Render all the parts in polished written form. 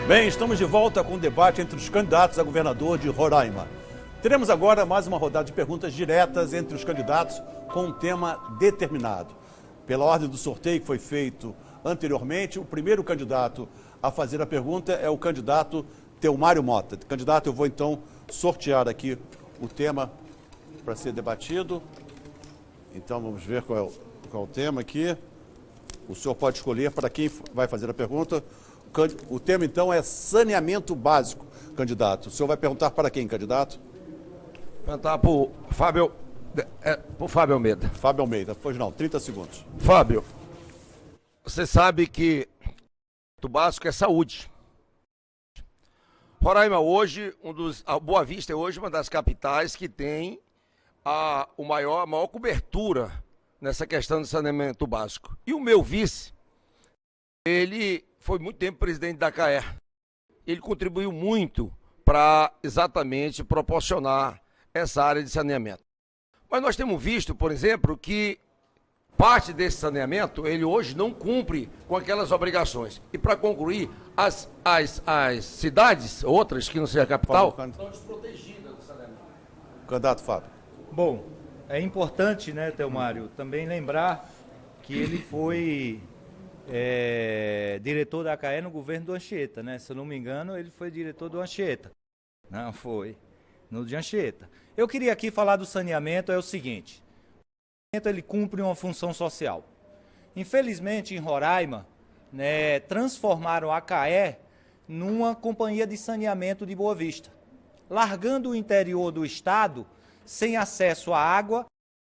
Bem, estamos de volta com o debate entre os candidatos a governador de Roraima. Teremos agora mais uma rodada de perguntas diretas entre os candidatos com um tema determinado. Pela ordem do sorteio que foi feito anteriormente, o primeiro candidato a fazer a pergunta é o candidato Teomário Mota. Candidato, eu vou então sortear aqui o tema para ser debatido. Então vamos ver qual é o tema aqui. O senhor pode escolher para quem vai fazer a pergunta. O tema, então, é saneamento básico, candidato. O senhor vai perguntar para quem, candidato? Perguntar para o Fábio Almeida. Fábio Almeida, pois não, 30 segundos. Fábio, você sabe que o básico é saúde. Roraima hoje, a Boa Vista é hoje uma das capitais que tem a maior cobertura nessa questão do saneamento básico. E o meu vice, ele foi muito tempo presidente da CAE. Ele contribuiu muito para exatamente proporcionar essa área de saneamento. Mas nós temos visto, por exemplo, que parte desse saneamento, ele hoje não cumpre com aquelas obrigações. E para concluir, as cidades, outras que não sejam a capital, estão desprotegidas do saneamento. Candidato Fábio. Bom, é importante, né, Teomário, também lembrar que ele foi diretor da CAE no governo do Anchieta, né? Se eu não me engano, ele foi diretor do Anchieta. Não, foi no de Anchieta. Eu queria aqui falar do saneamento, é o seguinte. O saneamento, ele cumpre uma função social. Infelizmente, em Roraima, né, transformaram a CAE numa companhia de saneamento de Boa Vista, largando o interior do estado sem acesso à água,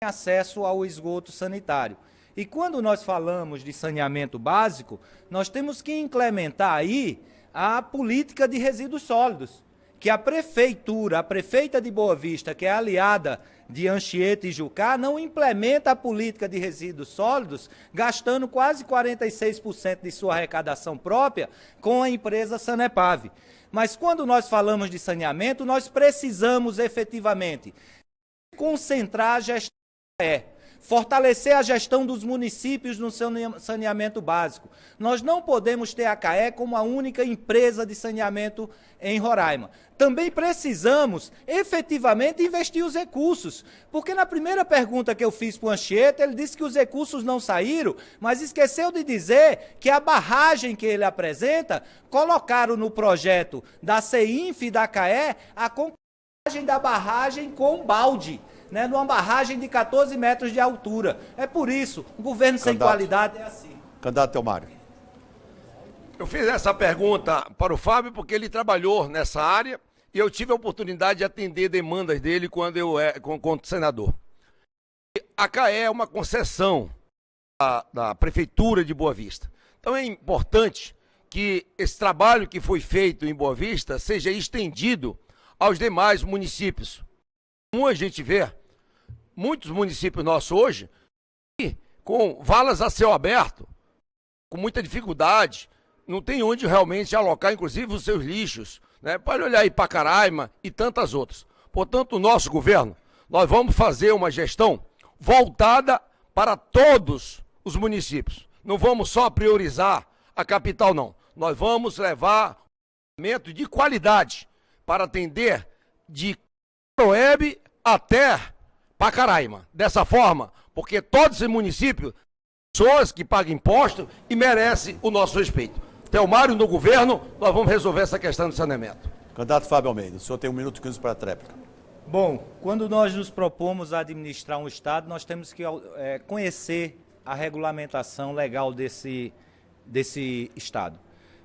sem acesso ao esgoto sanitário. E quando nós falamos de saneamento básico, nós temos que implementar aí a política de resíduos sólidos, que a prefeita de Boa Vista, que é aliada de Anchieta e Jucá, não implementa a política de resíduos sólidos, gastando quase 46% de sua arrecadação própria com a empresa Sanepave. Mas quando nós falamos de saneamento, nós precisamos efetivamente concentrar a gestão fortalecer a gestão dos municípios no saneamento básico. Nós não podemos ter a CAE como a única empresa de saneamento em Roraima. Também precisamos, efetivamente, investir os recursos, porque na primeira pergunta que eu fiz para o Anchieta, ele disse que os recursos não saíram, mas esqueceu de dizer que a barragem que ele apresenta, colocaram no projeto da CEINF e da CAE a conclusão da barragem com balde, né, numa barragem de 14 metros de altura. É por isso, o governo sem qualidade é assim. Candidato Teomário. Eu fiz essa pergunta para o Fábio porque ele trabalhou nessa área e eu tive a oportunidade de atender demandas dele quando quando senador. A CAE é uma concessão da Prefeitura de Boa Vista. Então é importante que esse trabalho que foi feito em Boa Vista seja estendido aos demais municípios. Como a gente vê, muitos municípios nossos hoje, com valas a céu aberto, com muita dificuldade, não tem onde realmente alocar, inclusive, os seus lixos, né? Pode olhar aí Pacaraima e tantas outras. Portanto, o nosso governo, nós vamos fazer uma gestão voltada para todos os municípios. Não vamos só priorizar a capital, não. Nós vamos levar um saneamento de qualidade para atender de Proeb até Pacaraima. Dessa forma, porque todos os municípios são pessoas que pagam imposto e merecem o nosso respeito. Teomário, no governo, nós vamos resolver essa questão do saneamento. Candidato Fábio Almeida, o senhor tem 1 minuto e 15 para a tréplica. Bom, quando nós nos propomos a administrar um estado, nós temos que conhecer a regulamentação legal desse estado.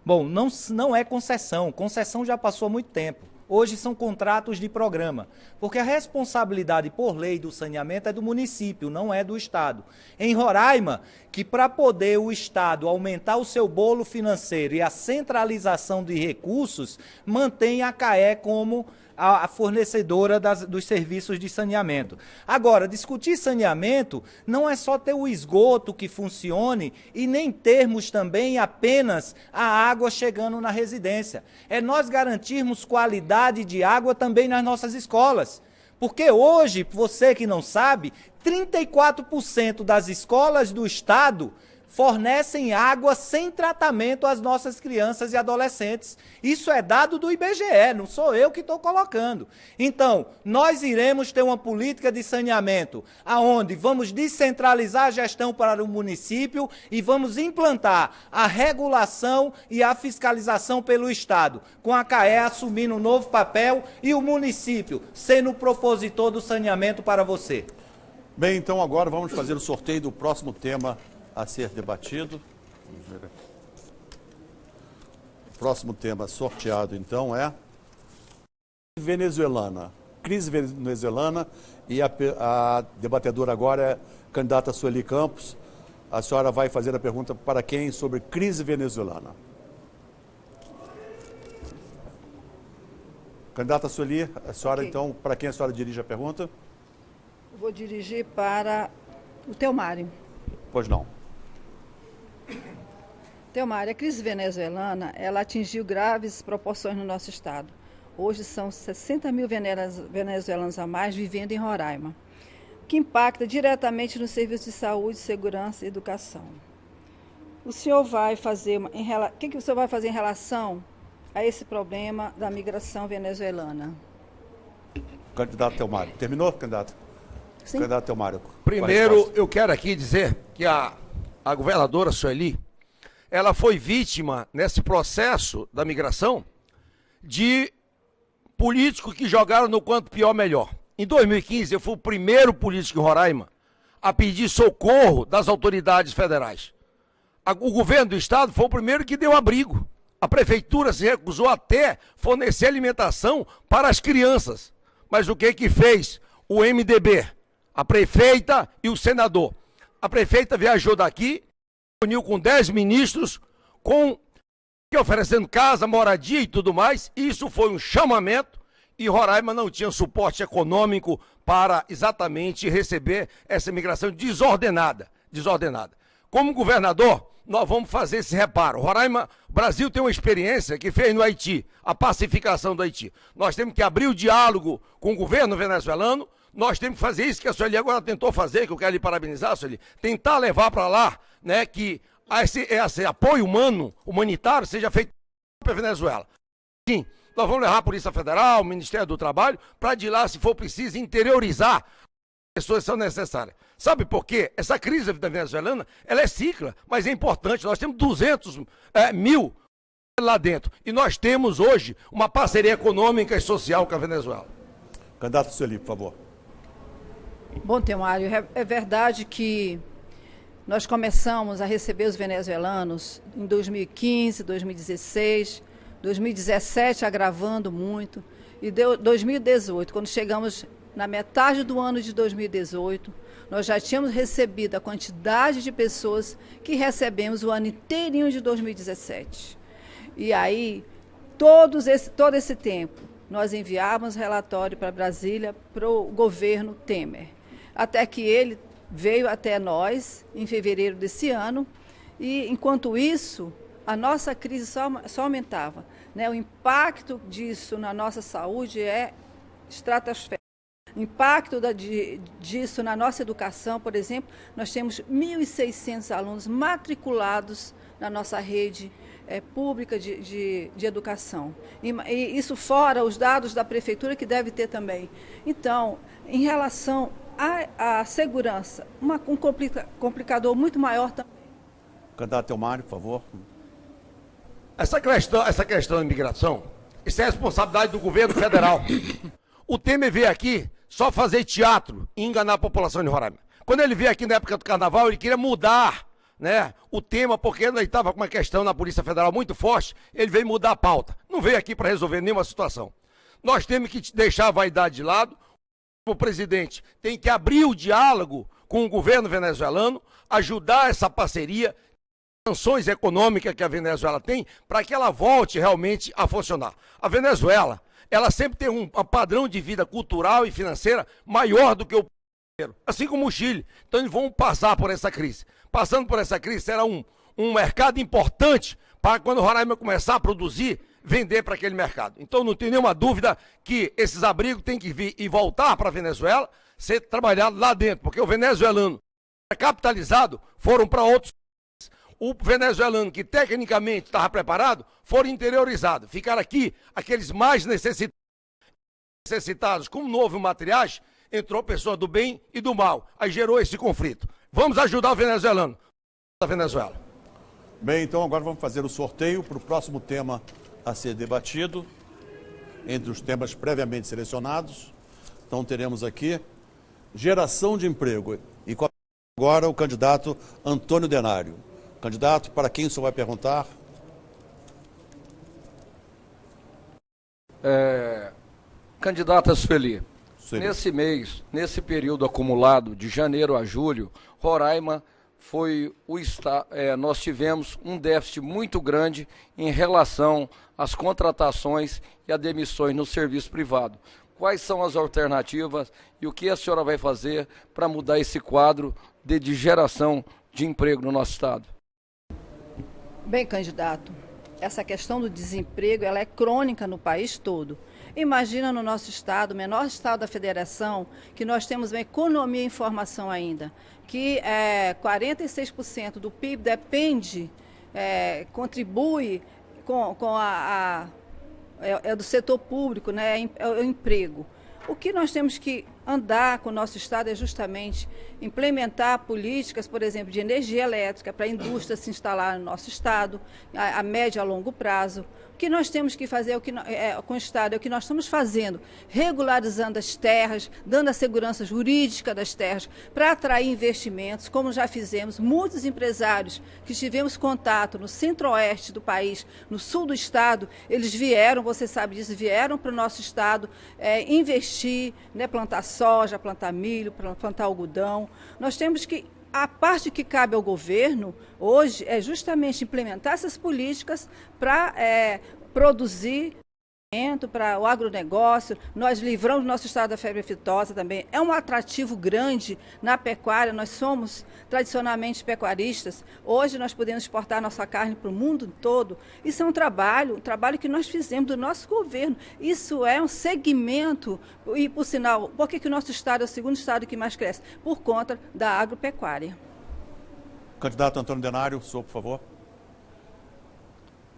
Bom, não é concessão. Concessão já passou há muito tempo. Hoje são contratos de programa, porque a responsabilidade por lei do saneamento é do município, não é do Estado. Em Roraima, que para poder o Estado aumentar o seu bolo financeiro e a centralização de recursos, mantém a CAE como a fornecedora dos serviços de saneamento. Agora, discutir saneamento não é só ter o esgoto que funcione e nem termos também apenas a água chegando na residência. É nós garantirmos qualidade de água também nas nossas escolas. Porque hoje, você que não sabe, 34% das escolas do Estado fornecem água sem tratamento às nossas crianças e adolescentes. Isso é dado do IBGE, não sou eu que estou colocando. Então, nós iremos ter uma política de saneamento, aonde vamos descentralizar a gestão para o município e vamos implantar a regulação e a fiscalização pelo Estado, com a CAE assumindo um novo papel e o município sendo o propositor do saneamento para você. Bem, então agora vamos fazer o sorteio do próximo tema a ser debatido. O próximo tema sorteado, então, é venezuelana. Crise venezuelana, e a debatedora agora é a candidata Sueli Campos. A senhora vai fazer a pergunta para quem sobre crise venezuelana. Candidata Sueli, a senhora, okay. Então, para quem a senhora dirige a pergunta? Eu vou dirigir para o Teomário. Pois não. Teomário, a crise venezuelana, ela atingiu graves proporções no nosso estado. Hoje são 60 mil venezuelanos a mais vivendo em Roraima, que impacta diretamente nos serviços de saúde, segurança e educação. O senhor vai fazer o que o senhor vai fazer em relação a esse problema da migração venezuelana? Candidato Teomário. Terminou, candidato? Sim. Candidato Teomário. Primeiro, eu quero aqui dizer que a governadora Sueli, ela foi vítima, nesse processo da migração, de políticos que jogaram no quanto pior, melhor. Em 2015, eu fui o primeiro político em Roraima a pedir socorro das autoridades federais. O governo do estado foi o primeiro que deu abrigo. A prefeitura se recusou até fornecer alimentação para as crianças. Mas o que fez o MDB? A prefeita e o senador. A prefeita viajou daqui, reuniu com 10 ministros, oferecendo casa, moradia e tudo mais. Isso foi um chamamento e Roraima não tinha suporte econômico para exatamente receber essa imigração desordenada. Como governador, nós vamos fazer esse reparo. Roraima, o Brasil tem uma experiência que fez no Haiti, a pacificação do Haiti. Nós temos que abrir o diálogo com o governo venezuelano. Nós temos que fazer isso que a Sueli agora tentou fazer, que eu quero lhe parabenizar, Sueli, tentar levar para lá, né, que esse apoio humanitário seja feito para a Venezuela. Sim, nós vamos levar a Polícia Federal, o Ministério do Trabalho, para de lá, se for preciso, interiorizar as pessoas que são necessárias. Sabe por quê? Essa crise da venezuelana, ela é cíclica, mas é importante. Nós temos 200 mil lá dentro. E nós temos hoje uma parceria econômica e social com a Venezuela. Candidato Sueli, por favor. Bom, Teomário, é verdade que nós começamos a receber os venezuelanos em 2015, 2016, 2017 agravando muito, e 2018, quando chegamos na metade do ano de 2018, nós já tínhamos recebido a quantidade de pessoas que recebemos o ano inteirinho de 2017. E aí, todo esse tempo, nós enviávamos relatório para Brasília, para o governo Temer, até que ele veio até nós em fevereiro desse ano, e enquanto isso, a nossa crise só aumentava, né? O impacto disso na nossa saúde é estratosférico. O impacto disso na nossa educação, por exemplo, nós temos 1.600 alunos matriculados na nossa rede pública de educação. E isso fora os dados da prefeitura, que deve ter também. Então, em relação à segurança, um complicador muito maior também. Candidato Teomário, por favor. Essa questão da imigração, isso é responsabilidade do governo federal. O Temer veio aqui só fazer teatro e enganar a população de Roraima. Quando ele veio aqui na época do carnaval, ele queria mudar, né, o tema, porque ele estava com uma questão na Polícia Federal muito forte, ele veio mudar a pauta. Não veio aqui para resolver nenhuma situação. Nós temos que deixar a vaidade de lado. O presidente tem que abrir o diálogo com o governo venezuelano, ajudar essa parceria, sanções econômicas que a Venezuela tem, para que ela volte realmente a funcionar. A Venezuela, ela sempre tem um padrão de vida cultural e financeira maior do que o brasileiro, assim como o Chile. Então eles vão passar por essa crise. Passando por essa crise, será um mercado importante para quando o Roraima começar a produzir, vender para aquele mercado. Então não tem nenhuma dúvida que esses abrigos têm que vir e voltar para a Venezuela, ser trabalhado lá dentro, porque o venezuelano capitalizado foram para outros países. o venezuelano que tecnicamente estava preparado for interiorizado. Ficar aqui, aqueles mais necessitados com novo materiais, entrou pessoa do bem e do mal. Aí gerou esse conflito. Vamos ajudar o venezuelano da Venezuela. Bem, então agora vamos fazer o sorteio para o próximo tema a ser debatido, entre os temas previamente selecionados. Então teremos aqui geração de emprego. E agora o candidato Antônio Denário. Candidato, para quem o senhor vai perguntar? Candidata Sueli, nesse mês, nesse período acumulado de janeiro a julho, Roraima nós tivemos um déficit muito grande em relação às contratações e a demissões no serviço privado. Quais são as alternativas e o que a senhora vai fazer para mudar esse quadro de geração de emprego no nosso estado? Bem, candidato, essa questão do desemprego ela é crônica no país todo. Imagina no nosso estado, o menor estado da federação, que nós temos uma economia em formação ainda, que 46% do PIB depende, contribui com do setor público, né, é o emprego. O que nós temos que andar com o nosso estado é justamente implementar políticas, por exemplo, de energia elétrica para a indústria se instalar no nosso estado, a médio e a longo prazo. O que nós temos que fazer com o estado é o que nós estamos fazendo, regularizando as terras, dando a segurança jurídica das terras para atrair investimentos, como já fizemos. Muitos empresários que tivemos contato no centro-oeste do país, no sul do estado, eles vieram, você sabe disso, vieram para o nosso estado investir, né, plantar soja, plantar milho, plantar algodão. Nós temos que, a parte que cabe ao governo hoje é justamente implementar essas políticas para produzir para o agronegócio. Nós livramos nosso estado da febre aftosa também. É um atrativo grande na pecuária. Nós somos tradicionalmente pecuaristas. Hoje nós podemos exportar nossa carne para o mundo todo. Isso é um trabalho que nós fizemos do nosso governo. Isso é um segmento, e por sinal, por que o nosso estado é o segundo estado que mais cresce? Por conta da agropecuária. Candidato Antônio Denário, senhor, por favor.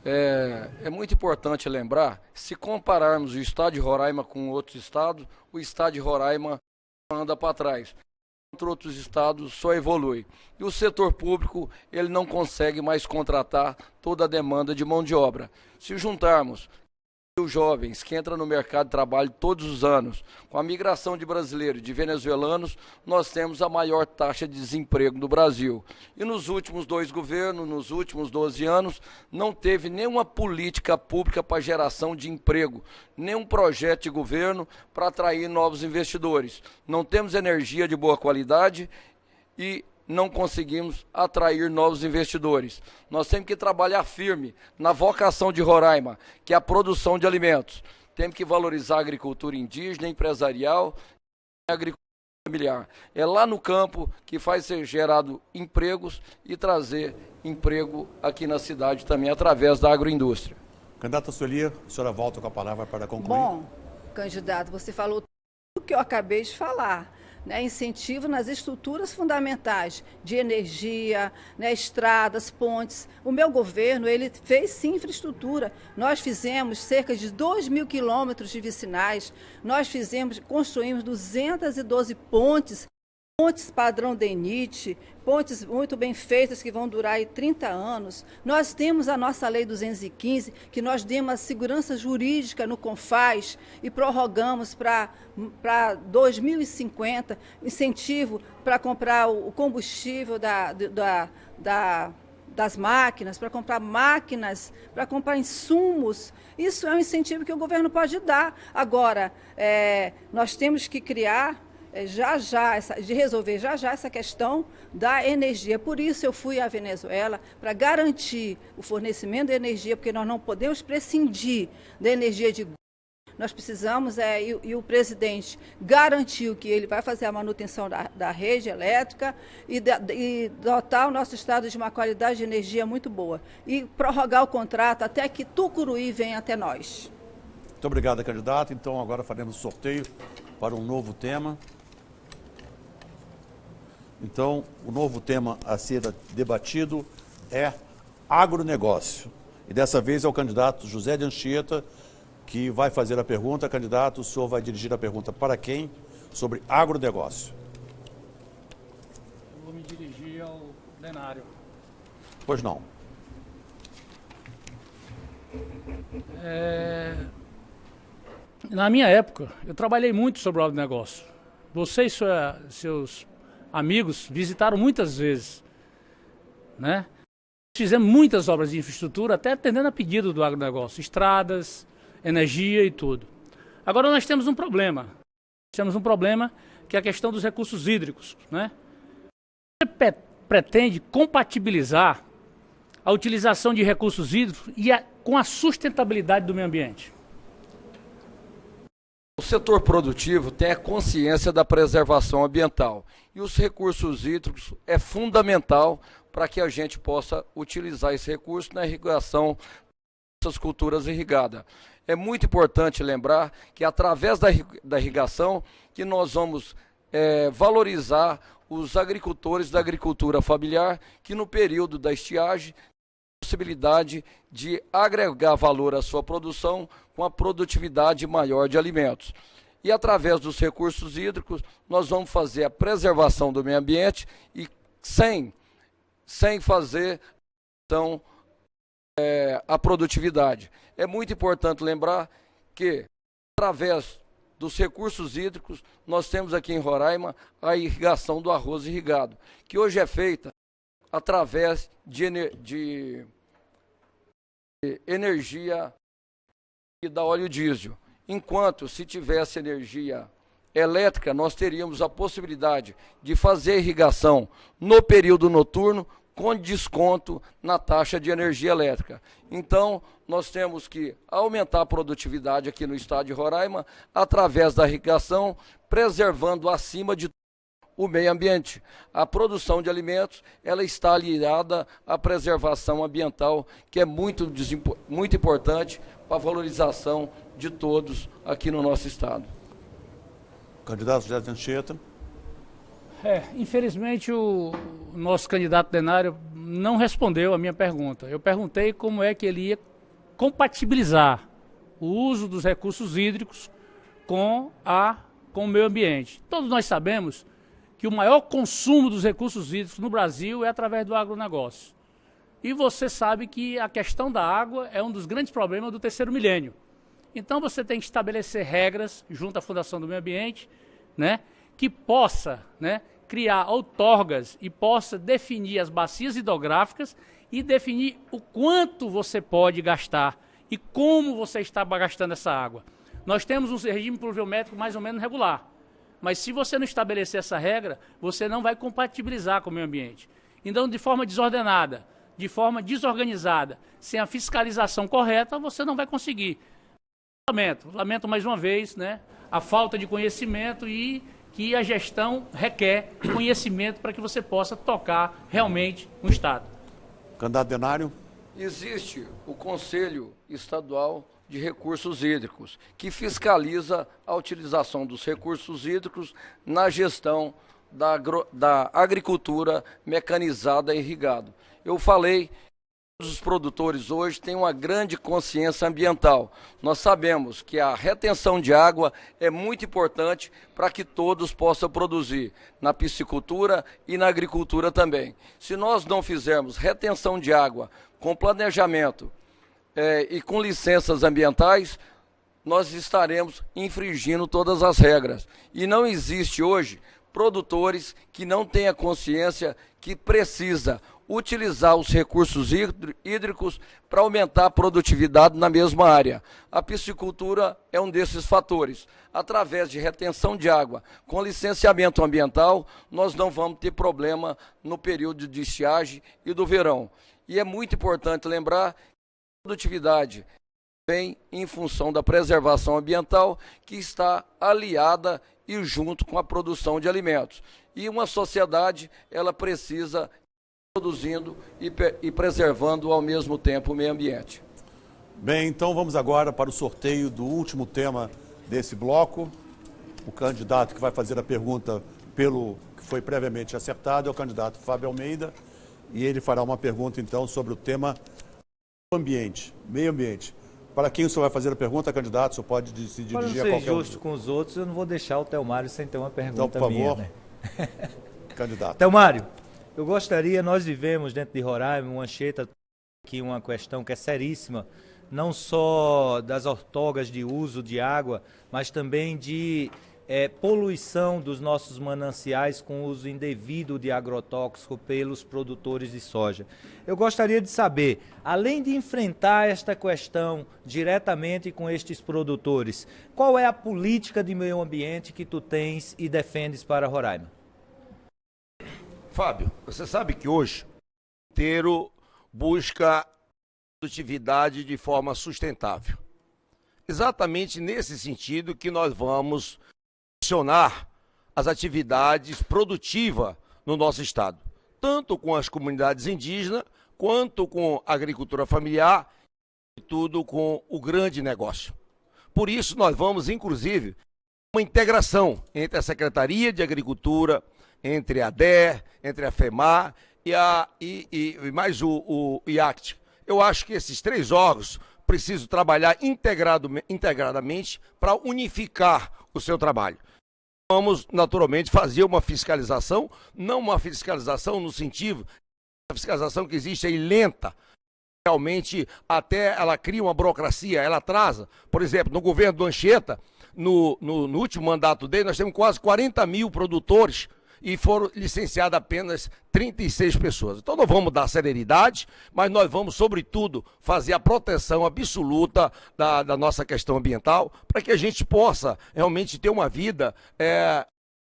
É muito importante lembrar, se compararmos o estado de Roraima com outros estados, o estado de Roraima anda para trás. Entre outros estados só evolui. E o setor público, ele não consegue mais contratar toda a demanda de mão de obra. Se juntarmos os jovens que entram no mercado de trabalho todos os anos, com a migração de brasileiros, de venezuelanos, nós temos a maior taxa de desemprego do Brasil. E nos últimos 2 governos, nos últimos 12 anos, não teve nenhuma política pública para geração de emprego, nenhum projeto de governo para atrair novos investidores. Não temos energia de boa qualidade e não conseguimos atrair novos investidores. Nós temos que trabalhar firme na vocação de Roraima, que é a produção de alimentos. Temos que valorizar a agricultura indígena, empresarial e a agricultura familiar. É lá no campo que faz ser gerado empregos e trazer emprego aqui na cidade também, através da agroindústria. Candidata Sueli, a senhora volta com a palavra para concluir. Bom, candidato, você falou tudo o que eu acabei de falar. Né, incentivo nas estruturas fundamentais de energia, né, estradas, pontes. O meu governo, ele fez sim infraestrutura. Nós fizemos cerca de 2.000 quilômetros de vicinais, nós construímos 212 pontes padrão DENIT, pontes muito bem feitas que vão durar aí 30 anos. Nós temos a nossa Lei 215, que nós demos a segurança jurídica no CONFAS e prorrogamos para 2050, incentivo para comprar o combustível das máquinas, para comprar máquinas, para comprar insumos. Isso é um incentivo que o governo pode dar. Agora, nós temos que criar resolver essa questão da energia. Por isso eu fui à Venezuela, para garantir o fornecimento de energia, porque nós não podemos prescindir da energia de nós precisamos, e o presidente garantiu que ele vai fazer a manutenção da rede elétrica e dotar o nosso estado de uma qualidade de energia muito boa. E prorrogar o contrato até que Tucuruí venha até nós. Muito obrigado, candidato. Então agora faremos o sorteio para um novo tema. Então, o novo tema a ser debatido é agronegócio. E dessa vez é o candidato José de Anchieta que vai fazer a pergunta. Candidato, o senhor vai dirigir a pergunta para quem? Sobre agronegócio. Eu vou me dirigir ao plenário. Pois não. Na minha época, eu trabalhei muito sobre o agronegócio. Você e seus amigos visitaram muitas vezes, né? Fizemos muitas obras de infraestrutura, até atendendo a pedido do agronegócio, estradas, energia e tudo. Agora nós temos um problema. Temos um problema que é a questão dos recursos hídricos, né? Você pretende compatibilizar a utilização de recursos hídricos com a sustentabilidade do meio ambiente? O setor produtivo tem a consciência da preservação ambiental e os recursos hídricos é fundamental para que a gente possa utilizar esse recurso na irrigação dessas culturas irrigadas. É muito importante lembrar que através da irrigação que nós vamos valorizar os agricultores da agricultura familiar que no período da estiagem possibilidade de agregar valor à sua produção com a produtividade maior de alimentos. E através dos recursos hídricos, nós vamos fazer a preservação do meio ambiente e sem fazer então, a produtividade. É muito importante lembrar que, através dos recursos hídricos, nós temos aqui em Roraima a irrigação do arroz irrigado, que hoje é feita através de energia e da óleo diesel. Enquanto se tivesse energia elétrica, nós teríamos a possibilidade de fazer irrigação no período noturno com desconto na taxa de energia elétrica. Então, nós temos que aumentar a produtividade aqui no estado de Roraima através da irrigação, preservando acima de o meio ambiente. A produção de alimentos, ela está aliada à preservação ambiental, que é muito importante para a valorização de todos aqui no nosso estado. Candidato José de Anchieta. Infelizmente o nosso candidato plenário não respondeu a minha pergunta. Eu perguntei como é que ele ia compatibilizar o uso dos recursos hídricos com o meio ambiente. Todos nós sabemos que o maior consumo dos recursos hídricos no Brasil é através do agronegócio. E você sabe que a questão da água é um dos grandes problemas do terceiro milênio. Então você tem que estabelecer regras junto à Fundação do Meio Ambiente, né, que possa, né, criar outorgas e possa definir as bacias hidrográficas e definir o quanto você pode gastar e como você está gastando essa água. Nós temos um regime pluviométrico mais ou menos regular, mas se você não estabelecer essa regra, você não vai compatibilizar com o meio ambiente. Então, de forma desordenada, de forma desorganizada, sem a fiscalização correta, você não vai conseguir. Lamento mais uma vez, né, a falta de conhecimento e que a gestão requer conhecimento para que você possa tocar realmente um Estado. Candidato Denário. Existe o Conselho Estadual de Recursos Hídricos, que fiscaliza a utilização dos recursos hídricos na gestão da agricultura mecanizada e irrigada. Eu falei que os produtores hoje têm uma grande consciência ambiental. Nós sabemos que a retenção de água é muito importante para que todos possam produzir, na piscicultura e na agricultura também. Se nós não fizermos retenção de água com planejamento e com licenças ambientais, nós estaremos infringindo todas as regras. E não existe hoje produtores que não tenham consciência que precisa utilizar os recursos hídricos para aumentar a produtividade na mesma área. A piscicultura é um desses fatores. Através de retenção de água, com licenciamento ambiental, nós não vamos ter problema no período de estiagem e do verão. E é muito importante lembrar que a produtividade vem em função da preservação ambiental, que está aliada e junto com a produção de alimentos. E uma sociedade, ela precisa produzindo e preservando ao mesmo tempo o meio ambiente. Bem, então vamos agora para o sorteio do último tema desse bloco. O candidato que vai fazer a pergunta pelo que foi previamente acertado é o candidato Fábio Almeida. e ele fará uma pergunta, então, sobre o tema ambiente, meio ambiente. Para quem o senhor vai fazer a pergunta, candidato, o senhor pode se dirigir a qualquer um. Para não ser justo com os outros, eu não vou deixar o Telmário sem ter uma pergunta então, por minha, favor, né? Candidato. Telmário, eu gostaria, nós vivemos dentro de Roraima, uma Anchieta, aqui uma questão que é seríssima, não só das ortogas de uso de água, mas também de poluição dos nossos mananciais com uso indevido de agrotóxico pelos produtores de soja. Eu gostaria de saber, além de enfrentar esta questão diretamente com estes produtores, qual é a política de meio ambiente que tu tens e defendes para Roraima? Fábio, você sabe que hoje o inteiro busca produtividade de forma sustentável. Exatamente nesse sentido que nós vamos acionar as atividades produtivas no nosso estado, tanto com as comunidades indígenas, quanto com a agricultura familiar e tudo com o grande negócio. Por isso nós vamos, inclusive, uma integração entre a Secretaria de Agricultura, entre a DER, entre a FEMAR e mais o IACT. Eu acho que esses três órgãos precisam trabalhar integradamente para unificar o seu trabalho. Vamos, naturalmente, fazer uma fiscalização, não uma fiscalização no sentido, a fiscalização que existe aí lenta, realmente até ela cria uma burocracia, ela atrasa. Por exemplo, no governo do Anchieta, no último mandato dele, nós temos quase 40 mil produtores e foram licenciadas apenas 36 pessoas. Então nós vamos dar celeridade, mas nós vamos, sobretudo, fazer a proteção absoluta da nossa questão ambiental, para que a gente possa realmente ter uma vida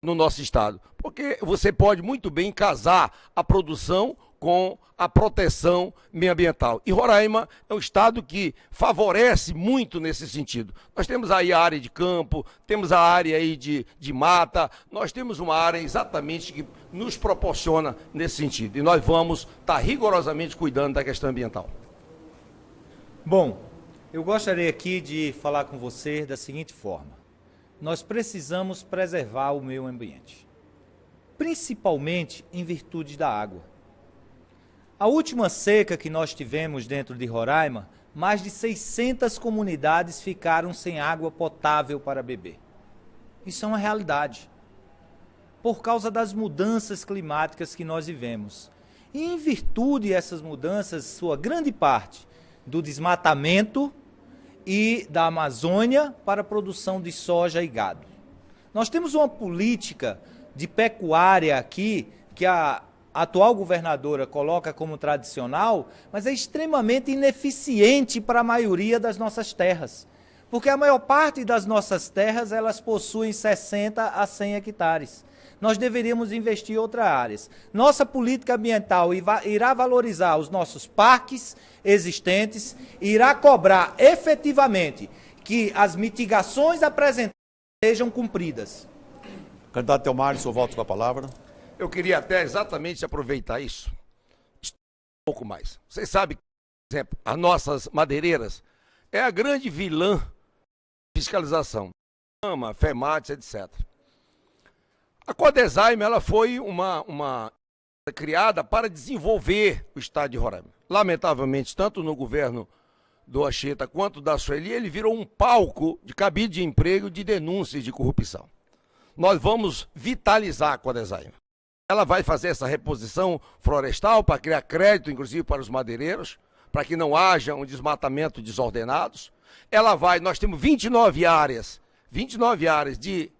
no nosso estado. Porque você pode muito bem casar a produção com a proteção ambiental. E Roraima é um estado que favorece muito nesse sentido. Nós temos aí a área de campo, temos a área aí de mata, nós temos uma área exatamente que nos proporciona nesse sentido. E nós vamos estar rigorosamente cuidando da questão ambiental. Bom, eu gostaria aqui de falar com você da seguinte forma. Nós precisamos preservar o meio ambiente, principalmente em virtude da água. A última seca que nós tivemos dentro de Roraima, mais de 600 comunidades ficaram sem água potável para beber. Isso é uma realidade. Por causa das mudanças climáticas que nós vivemos. E em virtude dessas mudanças, sua grande parte do desmatamento e da Amazônia para a produção de soja e gado. Nós temos uma política de pecuária aqui que a atual governadora coloca como tradicional, mas é extremamente ineficiente para a maioria das nossas terras. Porque a maior parte das nossas terras, elas possuem 60 a 100 hectares. Nós deveríamos investir em outras áreas. Nossa política ambiental irá valorizar os nossos parques existentes, irá cobrar efetivamente que as mitigações apresentadas sejam cumpridas. Candidato Telmário, o senhor volta com a palavra. Eu queria até exatamente aproveitar isso, um pouco mais. Vocês sabem que, por exemplo, as nossas madeireiras é a grande vilã da fiscalização. FEMAT, etc. A Codesaime, ela foi uma criada para desenvolver o estado de Roraima. Lamentavelmente, tanto no governo do Anchieta quanto da Sueli, ele virou um palco de cabide de emprego, de denúncias de corrupção. Nós vamos vitalizar a Codesaime. Ela vai fazer essa reposição florestal para criar crédito, inclusive para os madeireiros, para que não haja um desmatamento desordenado. Nós temos 29 áreas de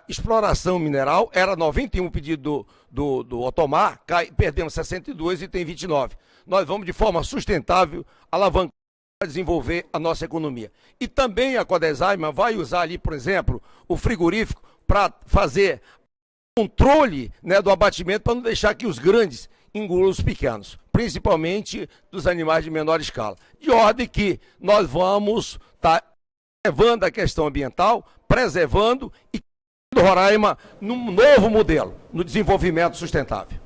exploração mineral, era 91 pedido do Otomar, perdemos 62 e tem 29. Nós vamos de forma sustentável alavancar para desenvolver a nossa economia. E também a Codesaime vai usar ali, por exemplo, o frigorífico para fazer controle, né, do abatimento, para não deixar que os grandes engulam os pequenos, principalmente dos animais de menor escala. De ordem que nós vamos estar levando a questão ambiental, preservando e Roraima num novo modelo, no desenvolvimento sustentável.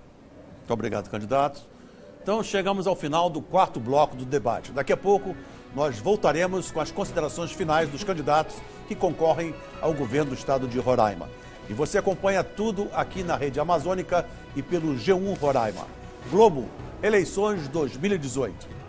Muito obrigado, candidato. Então, chegamos ao final do quarto bloco do debate. Daqui a pouco, nós voltaremos com as considerações finais dos candidatos que concorrem ao governo do estado de Roraima. E você acompanha tudo aqui na Rede Amazônica e pelo G1 Roraima. Globo, eleições 2018.